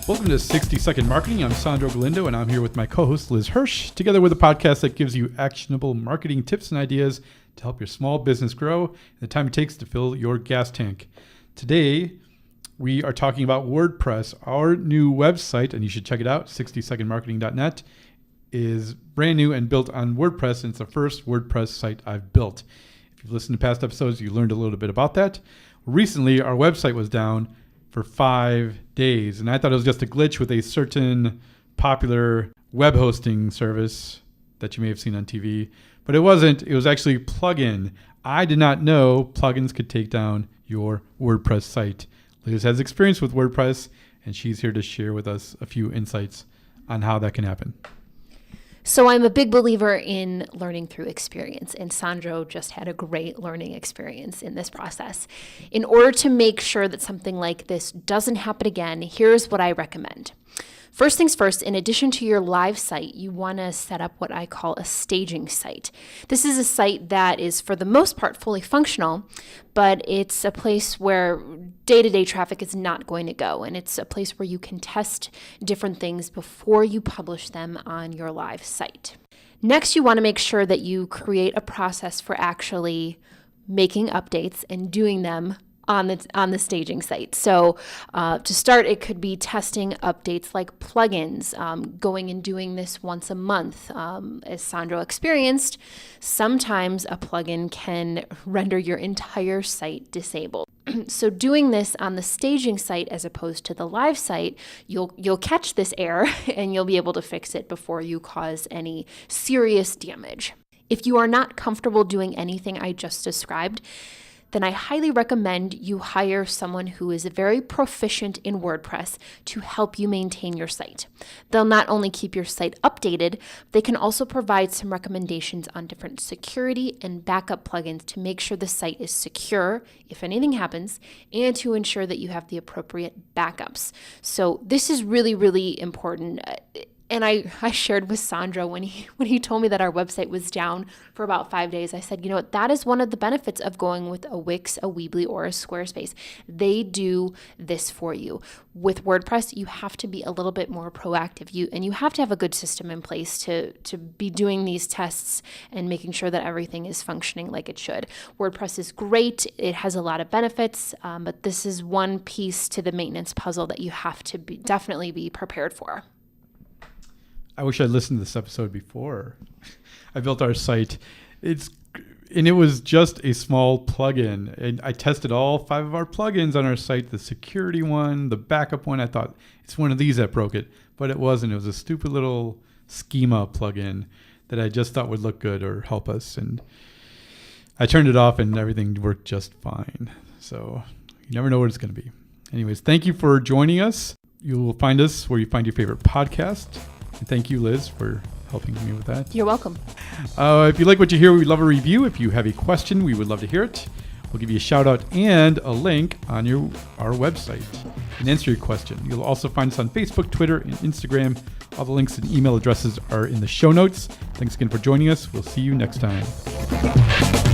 Welcome to 60 Second Marketing. I'm Sandro Galindo, and I'm here with my co-host Liz Hirsch, together with a podcast that gives you actionable marketing tips and ideas to help your small business grow in the time it takes to fill your gas tank. Today, we are talking about WordPress. Our new website, and you should check it out, 60secondmarketing.net, is brand new and built on WordPress, and it's the first WordPress site I've built. If you've listened to past episodes, you learned a little bit about that. Recently, our website was down for 5 days, and I thought it was just a glitch with a certain popular web hosting service that you may have seen on TV, but it wasn't. It was actually a plugin. I did not know plugins could take down your WordPress site. Liz has experience with WordPress, and she's here to share with us a few insights on how that can happen. So I'm a big believer in learning through experience, and Sandro just had a great learning experience in this process. In order to make sure that something like this doesn't happen again, here's what I recommend. First things first, in addition to your live site, you want to set up what I call a staging site. This is a site that is, for the most part, fully functional, but it's a place where day-to-day traffic is not going to go, and it's a place where you can test different things before you publish them on your live site. Next, you want to make sure that you create a process for actually making updates and doing them on the staging site. So to start, it could be testing updates like plugins, going and doing this once a month. As Sandro experienced, sometimes a plugin can render your entire site disabled. So doing this on the staging site as opposed to the live site, you'll catch this error and you'll be able to fix it before you cause any serious damage. If you are not comfortable doing anything I just described, then I highly recommend you hire someone who is very proficient in WordPress to help you maintain your site. They'll not only keep your site updated, they can also provide some recommendations on different security and backup plugins to make sure the site is secure if anything happens, and to ensure that you have the appropriate backups. So this is really, really important. And I shared with Sandro when he told me that our website was down for about 5 days, I said, you know what, that is one of the benefits of going with a Wix, a Weebly, or a Squarespace. They do this for you. With WordPress, you have to be a little bit more proactive. You have to have a good system in place to be doing these tests and making sure that everything is functioning like it should. WordPress is great. It has a lot of benefits, but this is one piece to the maintenance puzzle that you have to definitely be prepared for. I wish I'd listened to this episode before I built our site. And it was just a small plugin. And I tested all 5 of our plugins on our site, the security one, the backup one. I thought it's one of these that broke it, but it wasn't. It was a stupid little schema plugin that I just thought would look good or help us. And I turned it off and everything worked just fine. So you never know what it's going to be. Anyways, thank you for joining us. You will find us where you find your favorite podcast. And thank you, Liz, for helping me with that. You're welcome. If you like what you hear, we'd love a review. If you have a question, we would love to hear it. We'll give you a shout out and a link on our website and answer your question. You'll also find us on Facebook, Twitter, and Instagram. All the links and email addresses are in the show notes. Thanks again for joining us. We'll see you next time.